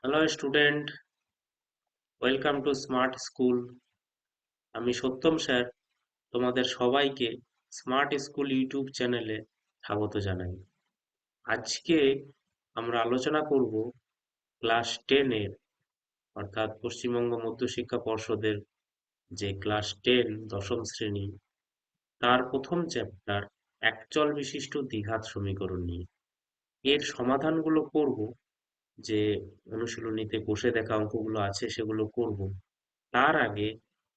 Hello student, welcome to smart school. আমি সত্যম sir তোমাদের সবাইকে স্মার্ট স্কুল ইউটিউব চ্যানেলে স্বাগত জানাই। আজকে আমরা আলোচনা করব ক্লাস 10 এর অর্থাৎ পশ্চিমবঙ্গ মধ্যশিক্ষা পর্ষদের যে ক্লাস 10 দশম শ্রেণী তার প্রথম চ্যাপ্টার একচল বিশিষ্ট দ্বিঘাত সমীকরণ নিয়ে। এর সমাধানগুলো করব, যে অনুশীলনীতে কষে দেখা অঙ্কগুলো আছে সেগুলো করব। তার আগে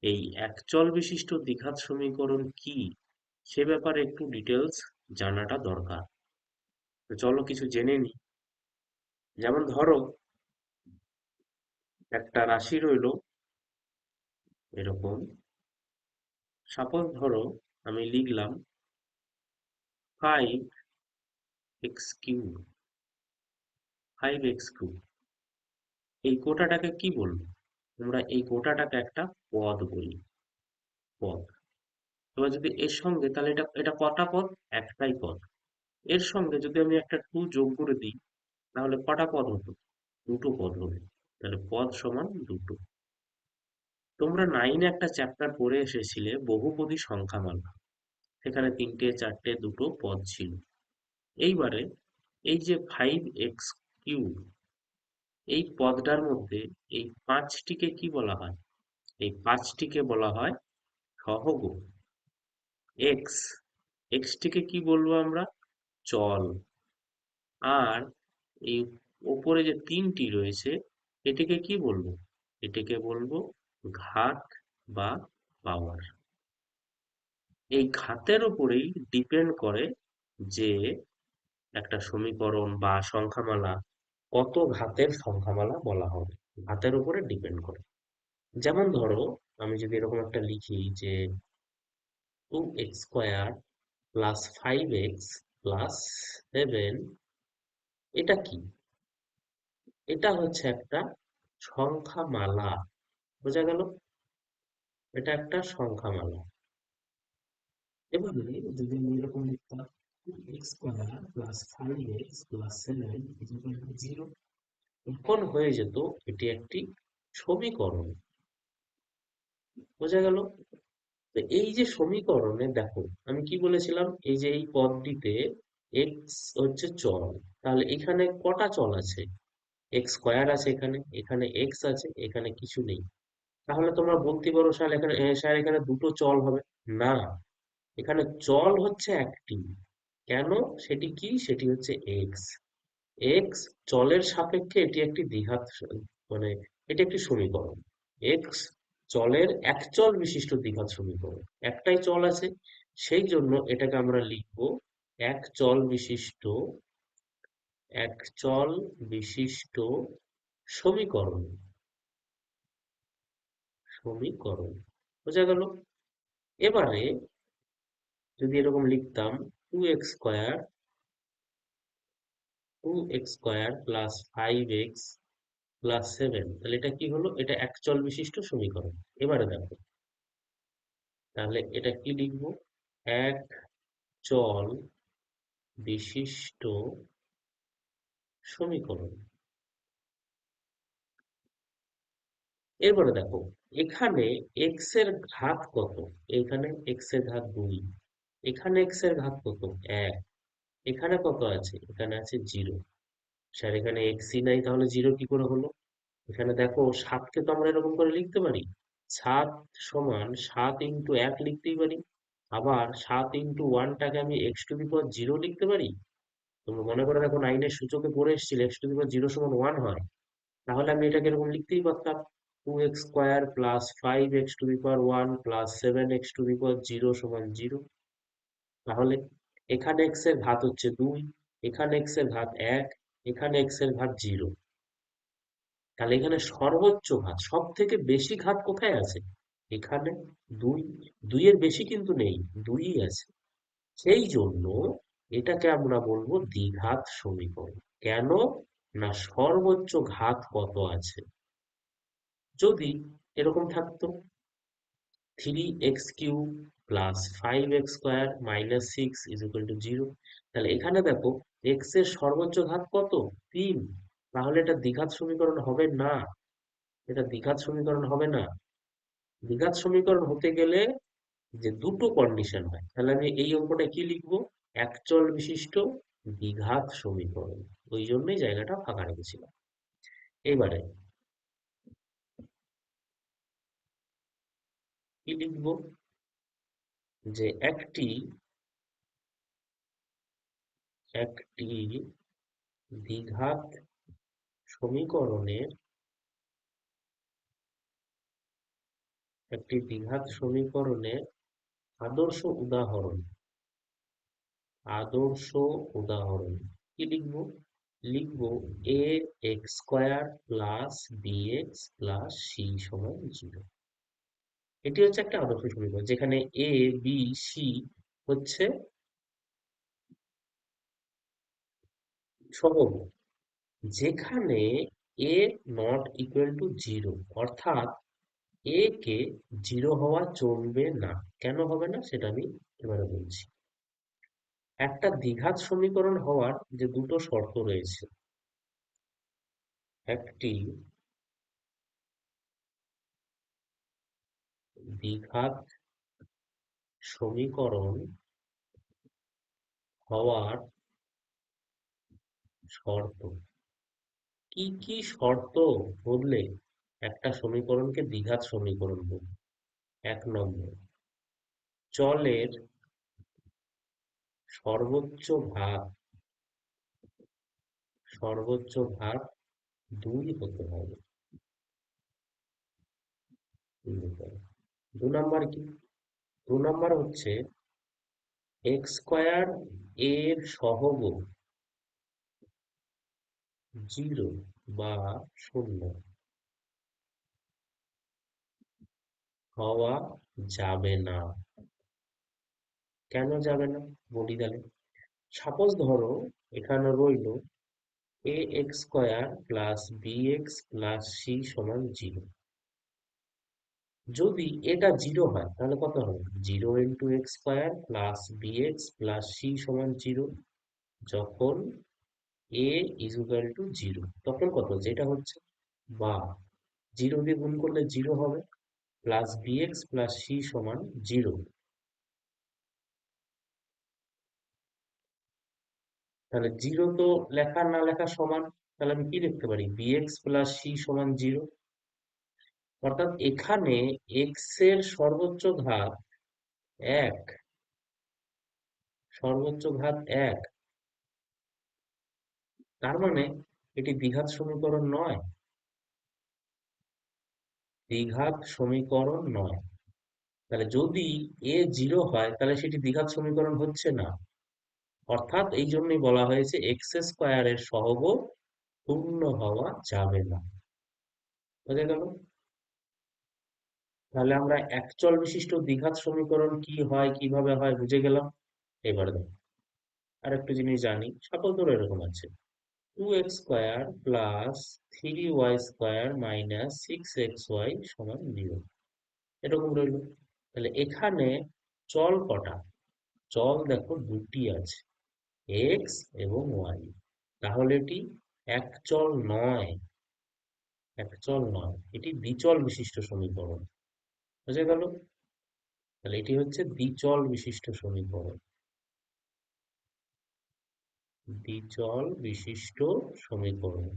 এই একচল বিশিষ্ট দ্বিঘাত সমীকরণ কি সে ব্যাপারে একটু ডিটেলস জানাটা দরকার। তো চলো কিছু জেনে নিই। যেমন ধরো, একটা রাশি রইলো এরকম। সাপোজ ধরো আমি লিখলাম 5x কিউব, 5x কিউব। এই কোটাটাকে কি বলবো? আমরা এই কোটাটাকে একটা পদ বলি, পদ। এবার যদি এর সঙ্গে, তাহলে এটা এটা কটা পদ? একটাই পদ। এর সঙ্গে যদি আমি একটা 2 যোগ করে দিই, তাহলে কটা পদ হতো? দুটো পদ হবে। তাহলে পদ সমান দুটো। তোমরা 9-এ একটা চ্যাপ্টার পড়ে এসেছিলে বহুপদী সংখ্যামালা। সেখানে তিনটে, চারটে, দুটো পদ ছিল। এইবারে এই যে 5x কিউব, এই পদটার মধ্যে এই পাঁচটিকে কি বলা হয়? এই পাঁচটিকে বলা হয় সহগ। এক্স, এক্সটিকে কি বলবো আমরা? চল। আর এই ওপরে যে তিনটি রয়েছে, এটিকে কি বলবো? এটিকে বলবো ঘাত বা পাওয়ার। এই ঘাতের উপরেই ডিপেন্ড করে যে একটা সমীকরণ বা সংখ্যামালা কত ঘাতের সংখ্যামালা বলা হবে, ঘাতের উপরে ডিপেন্ড করে। যেমন ধরো, আমি যদি এরকম একটা লিখি যে 2x² প্লাস 5x প্লাস 7, এটা কি? এটা হচ্ছে একটা সংখ্যামালা। বোঝা গেল? এটা একটা সংখ্যামালা। এবারে যদি আমি এরকম লিখতাম 2x² প্লাস 5x প্লাস 7 0, তখন হয়ে যেত এটি একটি সমীকরণ। বোঝা গেল? তো এই যে সমীকরণে দেখো, আমি কি বলেছিলাম? এই যে এই পদটিতে এক্স হচ্ছে চল, তাহলে এখানে কটা চল আছে? x² আছে, এখানে এখানে এক্স আছে, এখানে কিছু নেই। তাহলে তোমরা বলতে পারো স্যার এখানে স্যার এখানে দুটো চল হবে। না, এখানে চল হচ্ছে একটি। কেন? সেটি কি? সেটি হচ্ছে এক্স। এক্স চলের সাপেক্ষে এটি একটি দ্বিঘাত মানে এটি একটি সমীকরণ। এক্স চলের একচল বিশিষ্ট দ্বিঘাত সমীকরণ। একটাই চল আছে, সেই জন্য এটাকে আমরা লিখবো এক চল বিশিষ্ট, এক চল বিশিষ্ট সমীকরণ। সমীকরণ। বোঝা গেল? এবারে যদি এরকম লিখতাম 2x² 2x² plus 5x plus 7, তাহলে এটা কি হলো? এটা একচল বিশিষ্ট সমীকরণ। এবারে দেখো, তাহলে এটা কি লিখবো? এক চল বিশিষ্ট সমীকরণ। এরপরে দেখো, এখানে এক্স এর ঘাত কত? এখানে এক্স এর ঘাত 2, এখানে এক্স এর ঘাত কত? 1। এখানে কত আছে? এখানে আছে 0। স্যার এখানে এক্সই নাই, তাহলে 0 কি করে হলো? এখানে দেখো, 7কে তো আমরা এরকম করে লিখতে পারি, 7 সমান 7 ইন্টু 1 লিখতেই পারি। আবার 7 ইন্টু 1টাকে আমি x⁴ লিখতে পারি। তোমরা মনে করে দেখো, 9-এর সূচকে পড়ে এসেছিলে x⁴ সমান 1 হয়। তাহলে আমি এটাকে এরকম লিখতেই পারতাম, 2x² plus 5x⁴ plus 7x⁴ সমান 0। তাহলে এখানে x এর ঘাত হচ্ছে 2, এখানে x এর ঘাত 1, এখানে x এর ঘাত 0। তাহলে এখানে সর্বোচ্চ ঘাত, সব থেকে বেশি ঘাত কোথায় আছে? এখানে 2। 2 এর বেশি কিন্তু নেই, 2ই আছে। সেই জন্য এটাকে আমরা বলবো দ্বিঘাত সমীকরণ। কেন? না, সর্বোচ্চ ঘাত কত আছে। যদি এরকম থাকতো 3x³ প্লাস 5x² মাইনাস 6 0, তাহলে এখানে দেখো, এক্স এর সর্বোচ্চ ঘাত কত? 3। তাহলে এটা দ্বিঘাত সমীকরণ হবে না। এটা দ্বিঘাত সমীকরণ হবে না। দ্বিঘাত সমীকরণ হতে গেলে যে দুটো কন্ডিশন হয়, তাহলে আমি এই অঙ্কটা কি লিখবো? একচল বিশিষ্ট দ্বিঘাত সমীকরণ। ওই জন্যই জায়গাটা ফাঁকা রেখেছিলাম। এবারে কি লিখবো? যে একটি দ্বিঘাত সমীকরণের আদর্শ উদাহরণ। আদর্শ উদাহরণ কি লিখবো? লিখবো A x square plus B x plus C সমান 0। এটি হচ্ছে একটা আদর্শ সমীকরণ যেখানে এ বি সি হচ্ছে সহগ, যেখানে এ নট ইকুয়াল টু 0, অর্থাৎ এ কে 0 হওয়া চলবে না। কেন হবে না সেটা আমি এবারে বলছি। একটা দ্বিঘাত সমীকরণ হওয়ার যে দুটো শর্ত রয়েছে, একটি দ্বিঘাত সমীকরণ হওয়ার শর্ত, কি কি শর্ত বললে একটা সমীকরণকে দ্বিঘাত সমীকরণ বলবো? 1 নম্বর, চলের সর্বোচ্চ ঘাত সর্বোচ্চ ঘাত 2 হতে হবে। 2 নম্বর কি? 2 নম্বর হচ্ছে এক্স স্কোয়ার এর সহগ 0 বা 0 হওয়া যাবে না। কেন যাবে না বলি তাহলে। সাপোজ ধরো এখানে রইলো A x square plus B x plus C সমান 0। যদি এটা 0 হয় তাহলে কত হবে? 0 × x² plus B x plus C সমান 0। যখন এ ইজ ইকুয়াল টু 0, তখন কত? যেটা হচ্ছে, বা 0 দিয়ে গুণ করলে 0 হবে, plus B x plus C সমান 0। তাহলে 0 তো লেখা না লেখা সমান। তাহলে আমি কি লিখতে পারি? বি এক্স প্লাস সি সমান 0। অর্থাৎ এখানে এক্স এর সর্বোচ্চ ঘাত 1, সর্বোচ্চ ঘাত 1। তার মানে এটি দ্বিঘাত সমীকরণ নয়। দ্বিঘাত সমীকরণ নয়। তাহলে যদি এ 0 হয় তাহলে সেটি দ্বিঘাত সমীকরণ হচ্ছে না। অর্থাৎ এই জন্যই বলা হয়েছে এক্স স্কোয়ারের সহগ পূর্ণ হওয়া যাবে না। বোঝা গেল? তাহলে আমরা একচল বিশিষ্ট দ্বিঘাত সমীকরণ কি হয়, কিভাবে হয় বুঝে গেলাম। এবার দেখো আর একটু জিনিস জানি। সাপোজ ধরো এরকম আছে 2x² plus 3y² minus 6xy সমান 0, এরকম রইলো। তাহলে এখানে চল কটা? চল দেখো দুটি আছে, এক্স এবং ওয়াই। তাহলে এটি একচল নয়। একচল নয়, এটি দ্বিচল বিশিষ্ট সমীকরণ। বুঝা গেল? তাহলে এটি হচ্ছে দ্বিচল বিশিষ্ট সমীকরণ। দ্বিচল বিশিষ্ট সমীকরণ।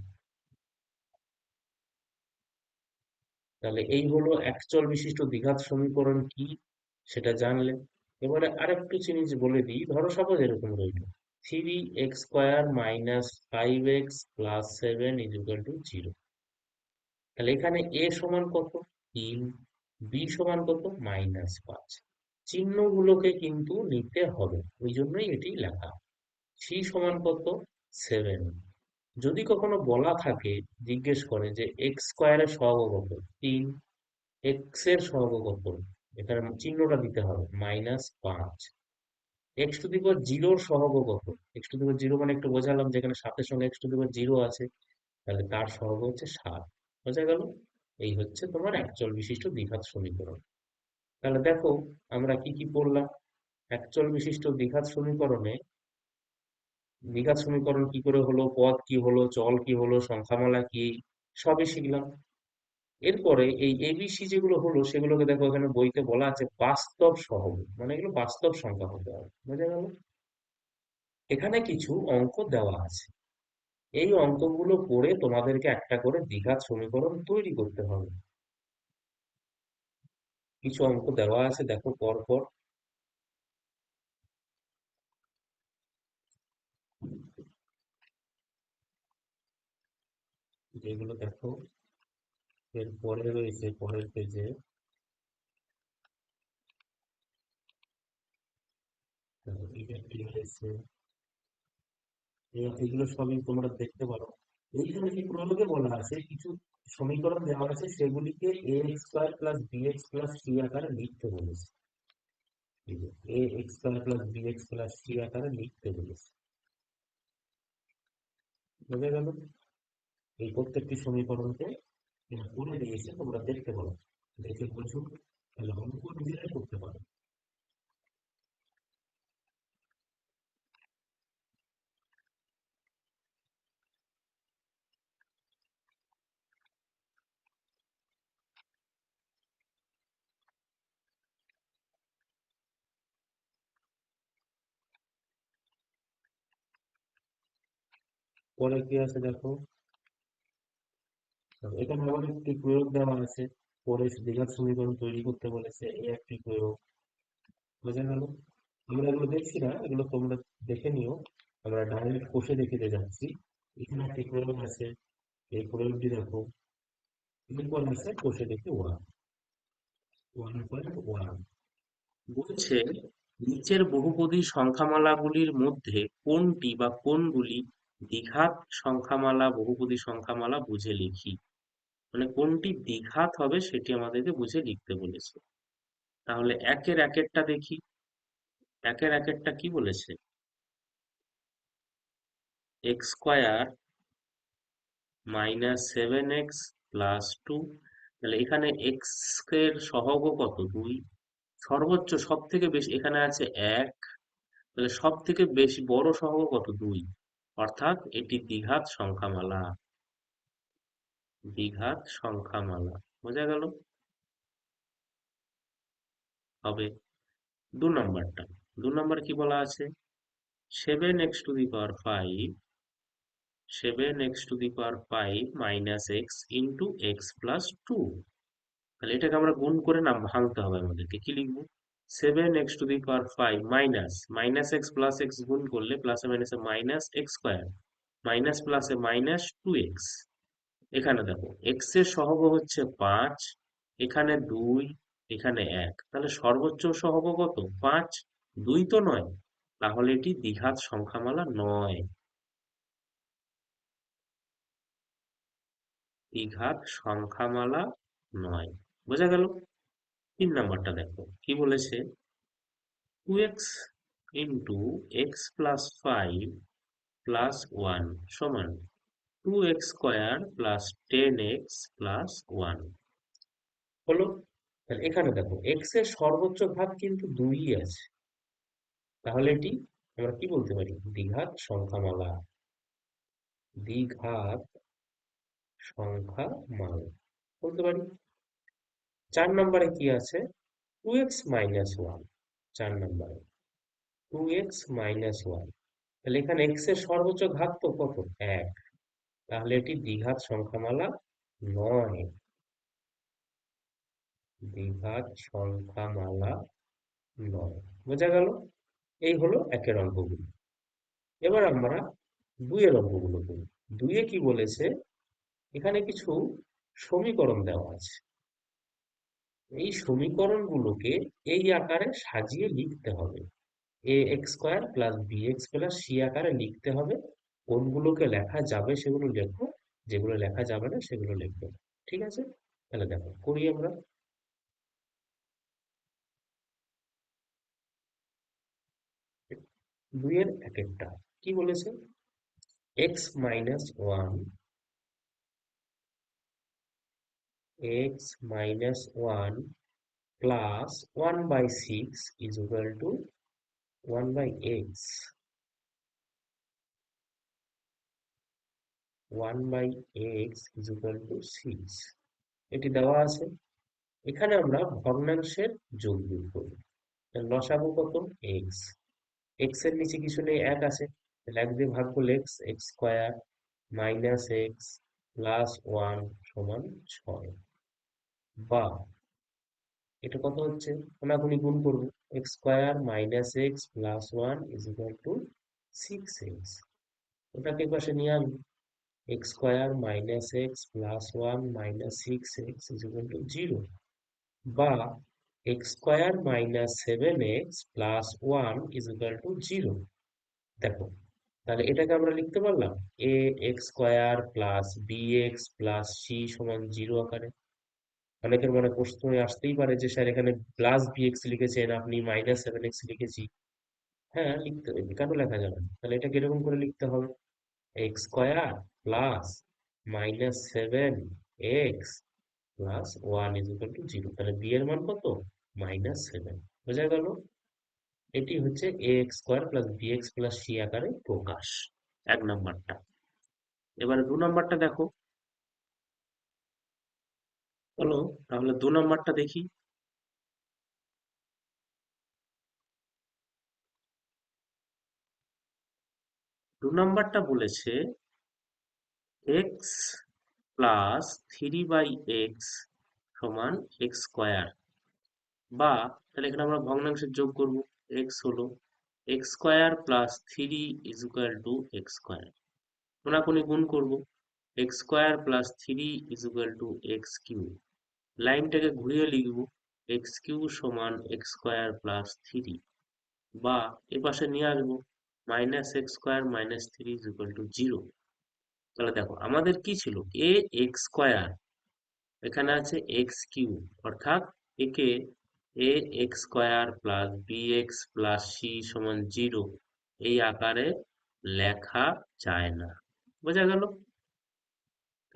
তাহলে এই হলো একচল বিশিষ্ট দ্বিঘাত সমীকরণ কি, সেটা জানলে। এবারে আরেকটু জিনিস বলে দিই। ধরো সাপোজ এরকম রইল 3x² minus 5x plus 7 is equal to 0। তাহলে এখানে এ সমান কত? 3। বি সমান কত? -5। চিহ্নগুলোকে কিন্তু নিতে হবে, ওই জন্যই এটি লেখা। সি সমান কত? 7। যদি কখনো বলা থাকে, জিজ্ঞেস করে যে এক্স স্কোয়ারের সহগ কত? 3। এক্স এর সহগ কত? এখানে চিহ্নটা দিতে হবে -5। এক্স টু দি পাওয়ার 0 এর সহগ কত? এক্স টু দি পাওয়ার 0 মানে একটু বোঝালাম যেখানে 7 এর সঙ্গে এক্স টু দি পাওয়ার 0 আছে, তাহলে তার সহগ হচ্ছে 7। বোঝা গেল? এই হচ্ছে তোমার একচল বিশিষ্ট দ্বিঘাত সমীকরণ। তাহলে দেখো আমরা কি কি পড়লাম। একচল বিশিষ্ট দ্বিঘাত সমীকরণে দ্বিঘাত সমীকরণ কি করে হলো, পদ কি হলো, চল কি হলো, সংখ্যামালা কি, সবই শিখলাম। এরপরে এই এবিসি যেগুলো হলো সেগুলোকে দেখো এখানে বইতে বলা আছে বাস্তব সহগ, মানে এগুলো বাস্তব সংখ্যা হতে হবে, বুঝা গেল? এখানে কিছু অঙ্ক দেওয়া আছে, এই অঙ্কগুলো করে তোমাদেরকে একটা করে দ্বিঘাত সমীকরণ তৈরি করতে হবে। কিছু অঙ্ক দেওয়া আছে, দেখো পর পর যেগুলো দেখো এর পরে রয়েছে, পরের পেজে এটা কি হয়েছে, এগুলো সবই তোমরা দেখতে পারো। এইখানে যে প্রয়োগে বলা আছে কিছু সমীকরণ দেওয়া আছে, সেগুলিকে A x square plus B x plus C আকারে লিখতে বলেছে। A x square plus B x plus C আকারে লিখতে বলেছে, বোঝা গেল? এই প্রত্যেকটি সমীকরণকে করে দিয়েছে, তোমরা দেখতে পারো, দেখে বুঝো, তাহলে অঙ্ক নিজেরাই করতে পারো। পরে কি আছে দেখো, এখানে আবার একটি প্রয়োগ দেওয়া আছে, পরে দ্বিঘাত সমীকরণ তৈরি করতে বলেছে, এই একটি প্রয়োগ, বোঝা গেল? আমরা এগুলো দেখছি না, এগুলো তোমরা দেখে নিও, আমরা ডাইরেক্ট কোষে দেখিতে যাচ্ছি। এখানে একটি প্রয়োগ আছে, এই প্রয়োগটি দেখো, এরপর আছে কোষে দেখি ওয়ান, 1.1 বলছে নিচের বহুপদী সংখ্যামালাগুলির মধ্যে কোনটি বা কোনগুলি দ্বিঘাত সংখ্যামালা বহুপদী সংখ্যামালা বুঝে লিখি। মানে কোনটি দ্বিঘাত হবে সেটি আমাদেরকে বুঝে লিখতে বলেছে। তাহলে একের একেরটা দেখি, একের একেরটা কি বলেছে, x square minus 7x plus 2। তাহলে এখানে এক্স এর সহগ কত, 2। সর্বোচ্চ সব থেকে বেশি এখানে আছে 1, তাহলে সব থেকে বেশি বড় সহগ কত, 2। অর্থাৎ এটি দ্বিঘাত সংখ্যামালা, দ্বিঘাত সংখ্যামালা, বোঝা গেল? হবে। 2 নম্বরটা, 2 নম্বর কি বলা আছে, 7x two the power 5 minus x into x plus 2। তাহলে এটাকে আমরা গুণ করে না ভাঙতে হবে আমাদেরকে, কি লিখবো, 7x two the power 5 minus minus x plus x গুণ করলে প্লাসে মাইনাসে মাইনাস এক্স স্কোয়ার, মাইনাস প্লাসে মাইনাস 2x। এখানে দেখো এক্স এর সহগ হচ্ছে 5, এখানে 2, এখানে 1, তাহলে সর্বোচ্চ সহগ কত, 5, 2 তো নয়, তাহলে এটি দ্বিঘাত সংখ্যামালা নয়, দ্বিঘাত সংখ্যামালা নয়, বোঝা গেল? 3 নম্বরটা দেখো কি বলেছে, 2x into x plus 5 plus 1 সমান 2x square plus 10x plus 1 হলো। তাহলে এখানে দেখো এক্স এর সর্বোচ্চ ঘাত কিন্তু 2 আছে, তাহলে এটি আমরা কি বলতে পারি, দ্বিঘাত সংখ্যামালা, দ্বিঘাত সংখ্যামালা বলতে পারি। 4 নম্বরে কি আছে, 2x-1, 4 নম্বরে 2x-1, তাহলে এখানে এক্স এর সর্বোচ্চ ঘাত তো কত, 1, তাহলে এটি দ্বিঘাত সংখ্যামালা নয়, দ্বিঘাত সংখ্যামালা নয়, বোঝা গেল? এই হলো একের অঙ্কগুলো। এবার আমরা দুইয়ের অঙ্কগুলো করি। দুইয়ে কি বলেছে, এখানে কিছু সমীকরণ দেওয়া আছে, এই সমীকরণগুলোকে এই আকারে সাজিয়ে লিখতে হবে, A x square plus B x plus C আকারে লিখতে হবে। কোনগুলোকে লেখা যাবে সেগুলো লেখো, যেগুলো লেখা যাবে না সেগুলো লিখবে না। ঠিক আছে, তাহলে দেখো করি আমরা। দুইয়ের একেরটা কি বলেছে, x-1, x-1 plus 1/6 is equal two 1/x। 1/x is equal two 6, এটি দেওয়া আছে। এখানে আমরা ভগ্নাংশের যোগ বিয়োগ করব। লসাগু কত? এক্স। এক্স এর নিচে কিছু নেই, এক আছে, তাহলে এক দিয়ে ভাগ করলে x, x square minus x plus one সমান 6, বা এটা কত হচ্ছে, কোনাকুনি গুণ করবো, x square minus x plus one is equal to 6x। ওটাকে পাশে নিয়ে আসবো, x square minus x plus one minus 6x is equal to 0, বা x square minus 7x plus one is equal to 0। দেখো, তাহলে এটাকে আমরা লিখতে পারলাম a x square plus B x plus C সমান 0 আকারে। অনেকের মনে প্রশ্ন আসতেই পারে যে স্যার এখানে প্লাস বি এক্স লিখেছেন, আপনি -7x লিখেছি। হ্যাঁ, লিখতে হবে, কেন লেখা যাবে না? তাহলে এটা কিরকম করে লিখতে হবে, x square plus -7x plus one is equal to 0। তাহলে বি এর মান কত? -7। বোঝা গেল? এটি হচ্ছে a x square plus B x plus C আকারে প্রকাশ, এক নম্বরটা। এবারে দু নম্বরটা দেখো, চলো তাহলে দু নম্বরটা দেখি। দু নম্বরটা বলেছে এক্স প্লাস 3/x সমান এক্স স্কোয়ার, বা তাহলে এখানে আমরা ভগ্নাংশের যোগ করব, এক্স হলো x square plus 3 is equal to x square, কোনাকুনি গুণ করব, x square plus 3 is equal to x q. লাইনটাকে ঘুরিয়ে লিখব, এক্স কিউ সমান এক্স স্কোয়ার প্লাস 3, বা এ পাশে নিয়ে আসবো minus x square minus 3 is equal to 0। তাহলে দেখো আমাদের কি ছিল, এ এক্স স্কোয়ার, এখানে আছে এক্স কিউ, অর্থাৎ একে a x square plus B x plus C সমান 0 এই আকারে লেখা যায় না। বোঝা গেল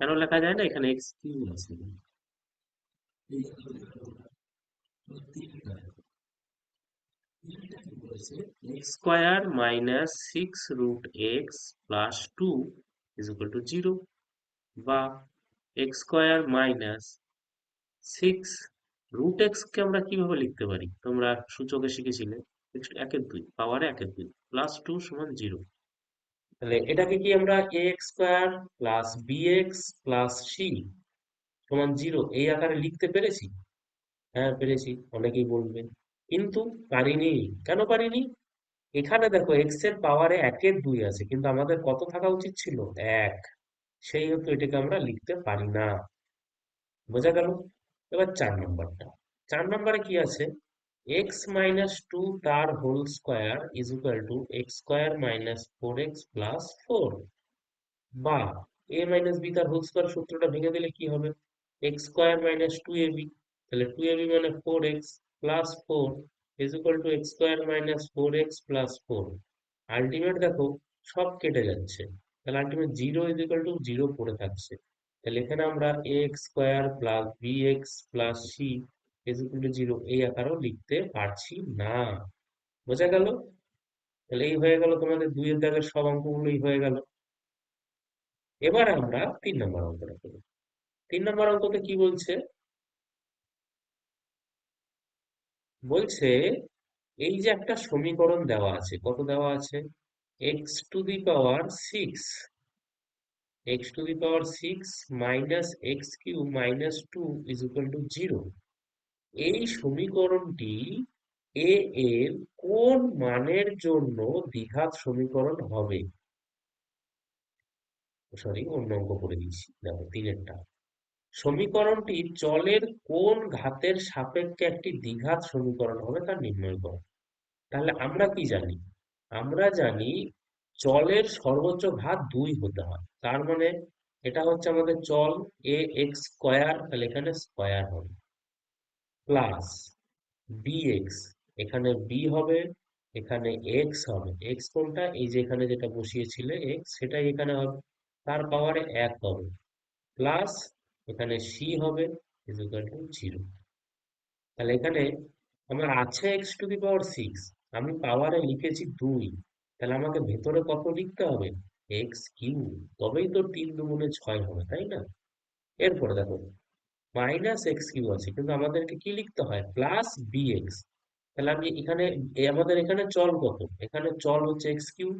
কেন লেখা যায় না? এখানে এক্স কিউ আছে। X square minus 6√x plus 2 is equal to 0, বা এক্স স্কোয়ার মাইনাস 6√x কে আমরা কিভাবে লিখতে পারি, তোমরা সূচকে শিখেছিলে, একের দুই, পাওয়ারে একের দুই প্লাস 2 সমান 0। তাহলে এটাকে কি আমরা a x square plus B x plus C সমান 0 এই আকারে লিখতে পেরেছি? হ্যাঁ পেরেছি, অনেকেই বলবেন, কিন্তু পারিনি। কেন পারিনি? এখানে দেখো এক্স এর পাওয়ারে একের দুই আছে, কিন্তু আমাদের কত থাকা উচিত ছিল? এক। সেই হেতু এটাকে আমরা লিখতে পারি না। বোঝা গেল? এবার চার নম্বরটা, চার নম্বরে কি আছে, এক্স মাইনাস টু তার whole square is equal to x square minus 4x plus 4, বা এ মাইনাস বি তার হোল স্কোয়ার সূত্রটা ভেঙে দিলে কি হবে, এক্স স্কোয়ার মাইনাস 2ab, তাহলে 2ab মানে 4x plus 4 is equal to x square minus 4x plus 4। Ultimate দেখো সব কেটে যাচ্ছে, তাহলে আলটিমেট 0 ইজ ইকুয়াল টু 0 পড়ে থাকছে। তাহলে এখানে আমরা a x square plus B x plus c is equal to 0 এই আকারেও লিখতে পারছি না। বোঝা গেল? তাহলে এই হয়ে গেল তোমাদের দুইয়ের দাগের সব অঙ্কগুলোই হয়ে গেল। এবার আমরা 3 নম্বর অঙ্কটা করি। 3 নম্বর অঙ্কতে কি বলছে, বলছে এই যে একটা সমীকরণ দেওয়া আছে, কত দেওয়া আছে, x⁶, x⁶ minus x cube minus 2 is equal to 0। এই সমীকরণটি এ এর কোন মানের জন্য দ্বিঘাত সমীকরণ হবে? সরি, অন্য অঙ্ক করে দিচ্ছি, দেখো তিনেরটা, সমীকরণটি চলের কোন ঘাতের সাপেক্ষে একটি দ্বিঘাত সমীকরণ হবে তা নির্ণয় করো। তাহলে আমরা কি জানি, আমরা জানি চলের সর্বোচ্চ ঘাত 2 হতে হয়, তার মানে এটা হচ্ছে আমাদের চল এ এক্স স্কোয়ার, তাহলে এখানে স্কোয়ার হবে, প্লাস বি এক্স, এখানে বি হবে, এখানে এক্স হবে, এক্স কোনটা, এই যে এখানে যেটা বসিয়েছিলে এক্স সেটাই এখানে হবে, তার পাওয়ারে 1 হবে, প্লাস এখানে সি হবে ইজ ইকুয়াল টু 0। তাহলে এখানে আমার আছে x⁶, আমি পাওয়ারে লিখেছি 2, তাহলে আমাকে ভেতরে কত লিখতে হবে, এক্স কিউ, তবেই তো 3 দুগুণে 6 হবে, তাই না? এরপরে দেখো মাইনাস এক্স কিউ আছে, কিন্তু আমাদেরকে কি লিখতে হয়, প্লাস বি এক্স। তাহলে আমি এখানে আমাদের এখানে চল কত, এখানে চল হচ্ছে এক্স কিউ।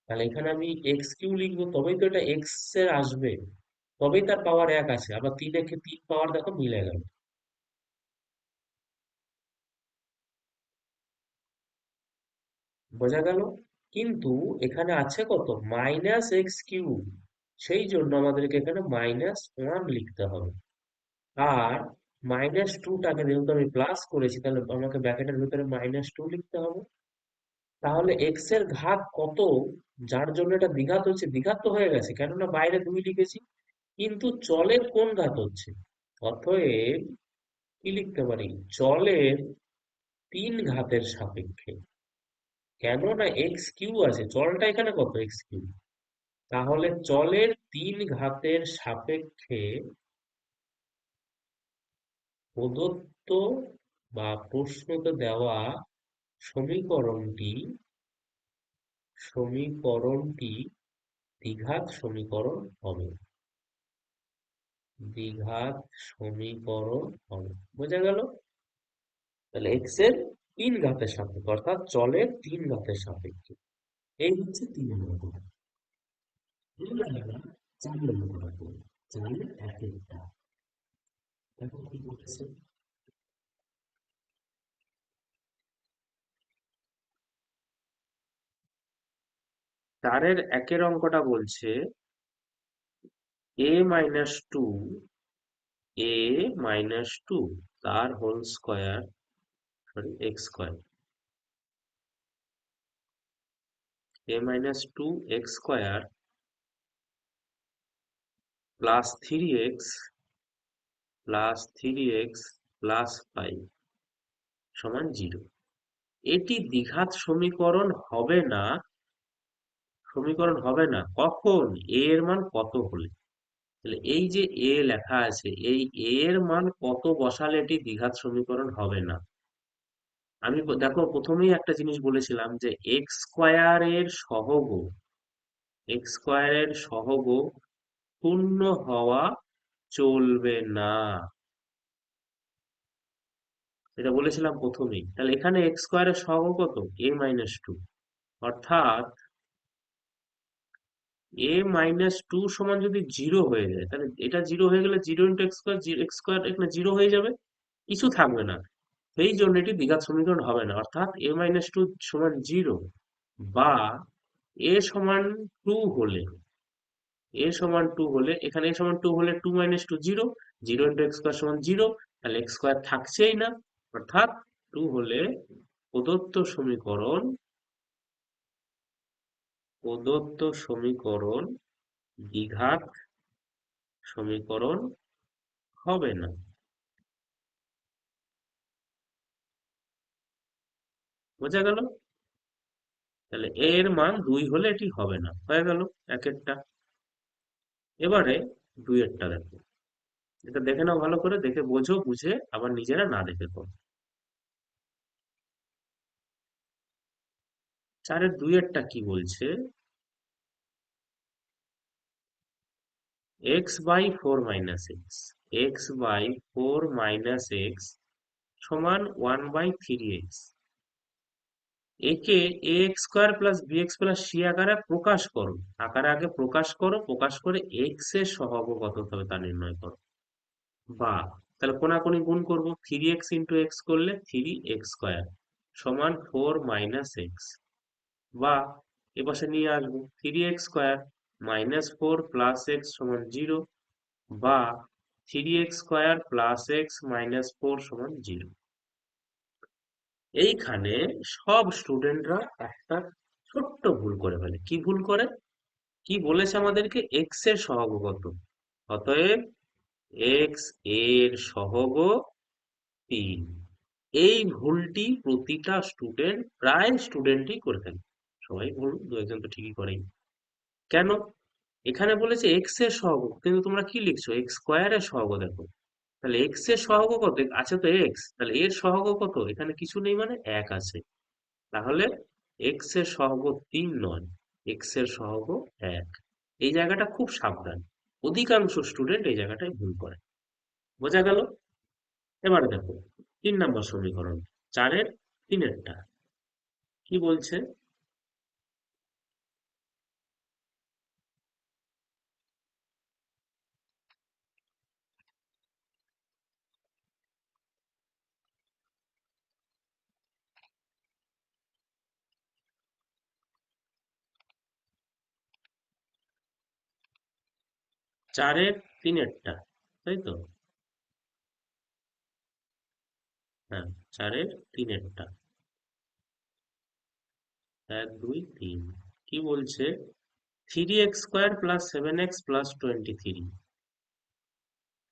তাহলে এখানে আমি এক্স কিউ লিখবো, তবেই তো এটা এক্স এর আসবে, তবেই তার পাওয়ার 1 আছে। আবার 3 একে 3 পাওয়ার দেখো মিলে গেল, বোঝা গেল? কিন্তু এখানে আছে কত, মাইনাস এক্স কিউ, সেই জন্য আমাদেরকে এখানে -1 লিখতে হবে। আর -2টাকে যেহেতু আমি প্লাস করেছি, তাহলে আমাকে ব্র্যাকেটের ভিতরে -2 লিখতে হবে। তাহলে এক্স এর ঘাত কত, যার জন্য এটা দ্বিঘাত হচ্ছে, দ্বিঘাত তো হয়ে গেছে কেননা বাইরে 2 লিখেছি, কিন্তু চলের কোন ঘাত হচ্ছে? অতএব কি লিখতে পারি, চলের 3 ঘাতের সাপেক্ষে। কেননা এক্স কিউ আছে, চলটা এখানে কত, এক্স কিউ। তাহলে চলের 3 ঘাতের সাপেক্ষে প্রদত্ত বা প্রশ্নতে দেওয়া সমীকরণটি সমীকরণটি দ্বিঘাত সমীকরণ হবে, দ্বিঘাত সমীকরণ হবে। বোঝা গেল? তাহলে এক্স এর 3 ঘাতের সাপেক্ষে, অর্থাৎ চলের 3 ঘাতের সাপেক্ষে। এই হচ্ছে 3 নম্বর। এবার আমরা 4 নম্বরটা করব। 4-এর 1-একটা দেখো কি বলতেছে। 4-এর 1-এর অঙ্কটা বলছে a-2 a-2 তার whole square, sorry x square, a-2 x² +3x+3x+5 সমান 0। এটি দ্বিঘাত সমীকরণ হবে না কখন, a এর মান কত হলে। তাহলে এই যে a লেখা আছে, এই a এর মান কত বসালে এটি দ্বিঘাত সমীকরণ হবে না। আমি দেখো প্রথমেই একটা জিনিস বলেছিলাম যে এক্স স্কয়ারের সহগ শূন্য হওয়া চলবে না, এটা বলেছিলাম প্রথমেই। তাহলে এখানে এক্স স্কয়ারের সহগ কত, a-2, অর্থাৎ a-2 সমান যদি 0 হয়ে যায়, তাহলে এটা 0 হয়ে গেলে 0 × এক্স স্কয়ার এখানে 0 হয়ে যাবে, কিছু থাকবে না। সেই জন্য এটি দ্বিঘাত সমীকরণ হবে না, অর্থাৎ a-2 সমান 0 বা a সমান 2 হলে এখানে a সমান 2 হলে 2 - 2 0, 0 × এক্স স্কয়ার সমান 0, তাহলে এক্স স্কয়ার থাকছেই না। অর্থাৎ 2 হলে প্রদত্ত সমীকরণ প্রদত্ত সমীকরণ দ্বিঘাত সমীকরণ হবে না। বোঝা গেল? তাহলে এর মান 2 হলে এটি হবে না, হয়ে গেল 1-এরটা। এবারে 2-এরটা দেখো, এটা দেখে নাও ভালো করে, দেখে বোঝো, বুঝে আবার নিজেরা না দেখে করো। 4-এর 2-এরটা কি বলছে, x/4 - x সমান 1/3x। একে ax² + bx+c আকারে প্রকাশ করো, আগে প্রকাশ করো, প্রকাশ করে এক্স এর সহগ কত হবে তা নির্ণয় করো। বা তাহলে কোনাকুনি গুণ করবো, 3x × x করলে 3x² সমান 4 - x। বা এপাশে নিয়ে আসবো, 3x² - 4 + x সমান 0, বা 3x² + x - 4 সমান 0। এইখানে সব স্টুডেন্টরা একটা ছোট্ট ভুল করে ফেলে। কি ভুল করে, কি বলেছে আমাদেরকে, এক্স এর সহগ কত, অতএব এক্স এর সহগ 3। এই ভুলটি প্রতিটা স্টুডেন্ট, প্রায় স্টুডেন্টই করে থাকে। সবাই ভুল, 2-1 তো ঠিকই করেই। কেন, এখানে বলেছে এক্স এর সহগ, কিন্তু তোমরা কি লিখছো, এক্স স্কয়ারের সহগ দেখো। তাহলে এক্স এর সহগ কত, আছে তো এক্স, তাহলে এর সহগ কত, এখানে কিছু নেই মানে 1 আছে। তাহলে এক্স এর সহগ 3 নয়, এক্স এর সহগ 1। এই জায়গাটা খুব সাবধান, অধিকাংশ স্টুডেন্ট এই জায়গাটায় ভুল করে। বোঝা গেল? এবারে দেখো 3 নম্বর সমীকরণ, 4-এর 3-এরটা কি বলছে? 4-এর 3-এরটা, তাই তো? হ্যাঁ, 4-এর 3-এরটা, 1 2 3 কি বলছে? 3x² plus 7x plus 23,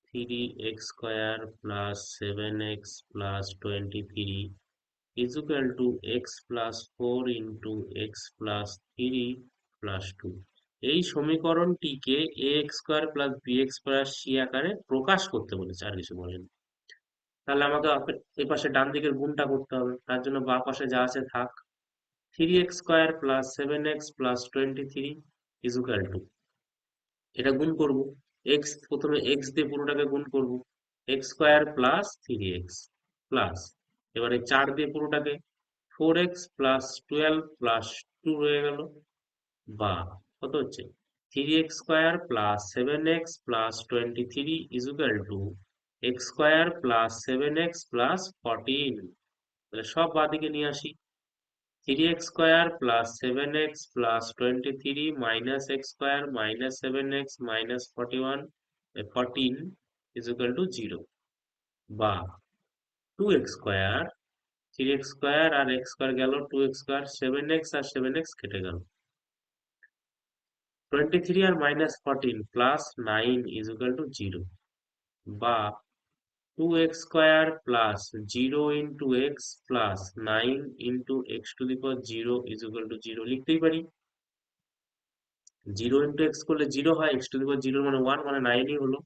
3x² plus 7x plus 23 is equal to x plus 4 into x plus 3 plus 2। এই সমীকরণটিকে ax² plus bx plus c আকারে প্রকাশ করতে বলেছে, আর কিছু বলেনি। তাহলে আমাকে এই পাশে ডান দিকের গুণটা করতে হবে, তার জন্য বাঁ পাশে যা আছে থাক। 3x² plus 7x plus 23 is equal to, এটা গুণ করব, এক্স প্রথমে এক্স দিয়ে পুরোটাকে গুণ করব, x² প্লাস 3x প্লাস, এবারে 4 দিয়ে পুরোটাকে 4x প্লাস 12 প্লাস 2 রয়ে গেল, বা কত হচ্ছে 3x² plus 7x plus 23 is equal two x² plus 7x plus 14। তাহলে সব বাঁদিকে নিয়ে আসি, 3x² plus 7x plus 23 minus x² minus 7x minus 14 is equal to 0, বা 2x², 3x² আর x² গেল, 2x², 7x আর 7x কেটে গেল, 23 আর minus 14 plus 9 is equal to 0, বা 2x² plus 0 into x plus 9 into x to the power 0 is equal to 0 লিখতেই পারি। 0 into x করলে 0 হয়, এক্স টু দি পাওয়ার 0 মানে 1 মানে 9ই হলো।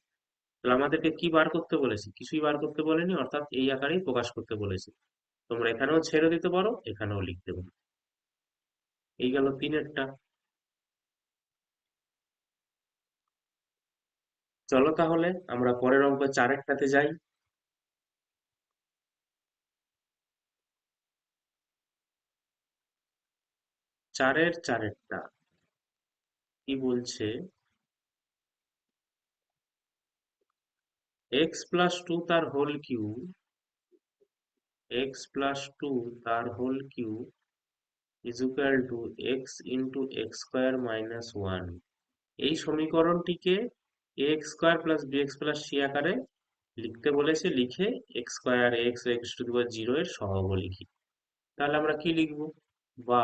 তাহলে আমাদেরকে কি বার করতে বলেছে? কিছুই বার করতে বলেনি, অর্থাৎ এই আকারেই প্রকাশ করতে বলেছে। তোমরা এখানেও ছেড়ে দিতে পারো, এখানেও লিখতে পারো। এই গেল 3-এরটা। চলো তাহলে আমরা পরের অঙ্ক 4-এরটাতে যাই। 4-এর 4-এরটা কি বলছে? এক্স প্লাস 2 তার হোল কিউব, x plus 2 তার whole cube is equal to x into x square minus 1। এই সমীকরণটিকে ax square plus bx plus c আকারে লিখতে বলেছে, লিখে x square x x to the power 0 এর সহগ লিখি। তাহলে আমরা কি লিখব? বা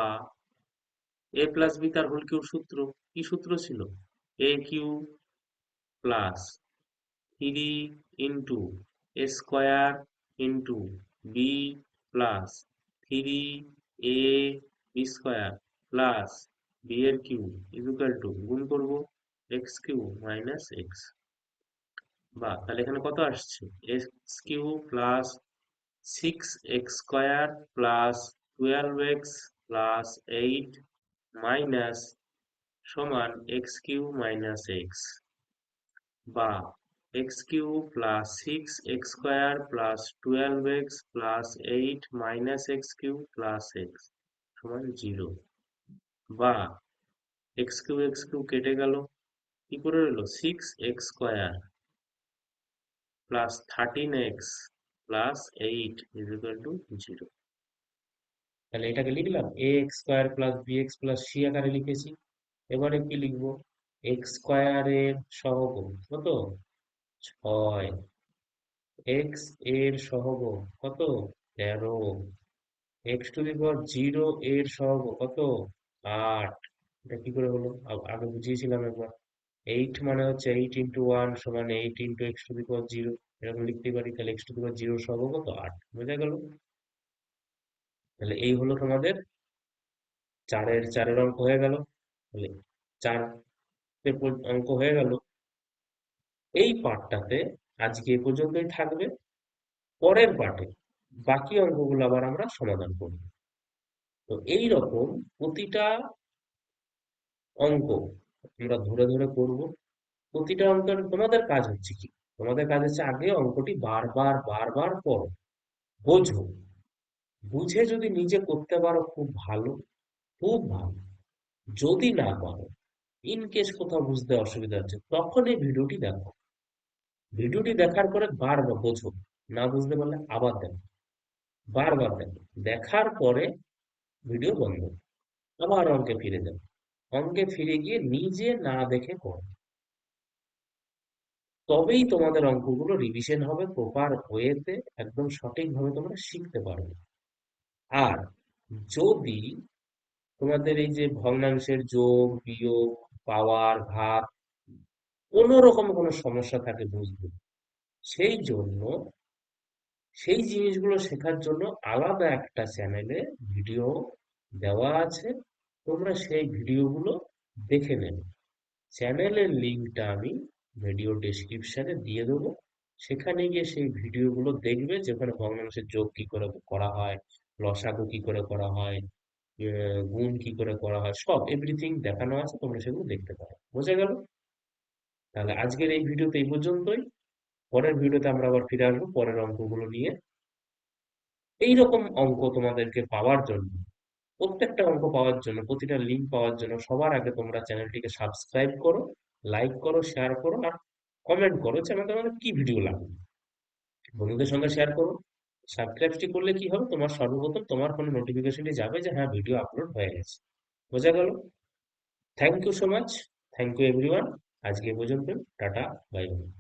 a প্লাস b তার হোল কিউব সূত্র, কি সূত্র ছিল? a cube plus 3 into a square into b plus 3 a B square plus B এর কিউব ইকুয়াল টু গুণ করব এক্স কিউব মাইনাস এক্স, বা তাহলে এখানে কত আসছে? X cube plus 6x² plus 12x plus 8 minus সমান এক্স কিউব মাইনাস এক্স, বা x cube plus 6x² plus 12x plus 8 minus x cube plus x সমান 0, বা এক্স কিউব কেটে গেল, কি করে রইল 6x² plus 13x plus 8 is equal to 0। তাহলে এটাকে লিখলাম ax² plus bx plus c আকারে লিখেছি। এবারে কি লিখবো? x² এর সহগ কত? 6, এক্স এর সহগ কত? 13, এক্স টু দি পাওয়ার 0 এর সহগ কত? 8। এটা কি করে হলো? আগে বুঝিয়েছিলাম একবার। 8 মানে হচ্ছে 8 ইন্টু 1 সমান 8 into x to the power 0, এরকম লিখতে পারি। তাহলে এক্স টু দি পাওয়ার 0 সহগ কত? 8। বোঝা গেল? তাহলে এই হলো তোমাদের 4-এর অঙ্ক হয়ে গেল। তাহলে 4 অঙ্ক হয়ে গেল। এই পার্টটাতে আজকে এ পর্যন্তই থাকবে। পরের পার্টে বাকি অঙ্কগুলো আবার আমরা সমাধান করব। তো এই রকম প্রতিটা অঙ্ক আমরা ধরে ধরে করব। প্রতিটা অঙ্কের তোমাদের কাজ হচ্ছে কি, তোমাদের কাজ হচ্ছে আগে অঙ্কটি বারবার বারবার পড়ো, বোঝো, বুঝে যদি নিজে করতে পারো খুব ভালো, খুব ভালো। যদি না পারো, ইন কেস কোথাও বুঝতে অসুবিধা হচ্ছে, তখন এই ভিডিওটি দেখো। ভিডিওটি দেখার পরে বারবার বোঝো, না বুঝতে পারলে আবার দেখো, বারবার দেখো, দেখার পরে ভিডিও বন্ধ, আবার অঙ্কে ফিরে যাও। অঙ্কে ফিরে গিয়ে নিজে না দেখে করো, তবেই তোমাদের অঙ্কগুলো রিভিশন হবে প্রপার ওয়েতে, একদম সঠিকভাবে তোমরা শিখতে পারবে। আর যদি তোমাদের এই যে ভগ্নাংশের যোগ বিয়োগ, পাওয়ার ভাগ, কোনো রকম কোনো সমস্যা থাকে বুঝবে, সেই জন্য সেই জিনিসগুলো শেখার জন্য আলাদা একটা চ্যানেলে ভিডিও দেওয়া আছে, তোমরা সেই ভিডিওগুলো দেখে নেবে। চ্যানেলের লিঙ্কটা আমি ভিডিও ডেসক্রিপশনে দিয়ে দেবো। সেখানে গিয়ে সেই ভিডিওগুলো দেখবে, যেখানে ভগ্নাংশের যোগ কি করে করা হয়, লসাগু কি করে করা হয়, গুণ কি করে করা হয়, সব এভরিথিং দেখানো আছে, তোমরা সেগুলো দেখতে পারো। বোঝা গেল? তাহলে আজকের এই ভিডিওতে এই পর্যন্তই। পরের ভিডিওতে আমরা আবার ফিরে আসবো পরের অঙ্কগুলো নিয়ে। এইরকম অঙ্ক তোমাদেরকে পাওয়ার জন্য, প্রত্যেকটা অঙ্ক পাওয়ার জন্য, প্রতিটা লিঙ্ক পাওয়ার জন্য সবার আগে তোমরা চ্যানেলটিকে সাবস্ক্রাইব করো, লাইক করো, শেয়ার করো, আর কমেন্ট করো যে আমাদের মানে কি ভিডিও লাগবে। বন্ধুদের সঙ্গে শেয়ার করো। সাবস্ক্রাইবটি করলে কি হবে, তোমার সর্বপ্রথম তোমার ফোনে নোটিফিকেশনটি যাবে যে হ্যাঁ ভিডিও আপলোড হয়ে গেছে। বোঝা গেল? Thank you so much. Thank you everyone. আজকে এ পর্যন্ত। Tata, bye by.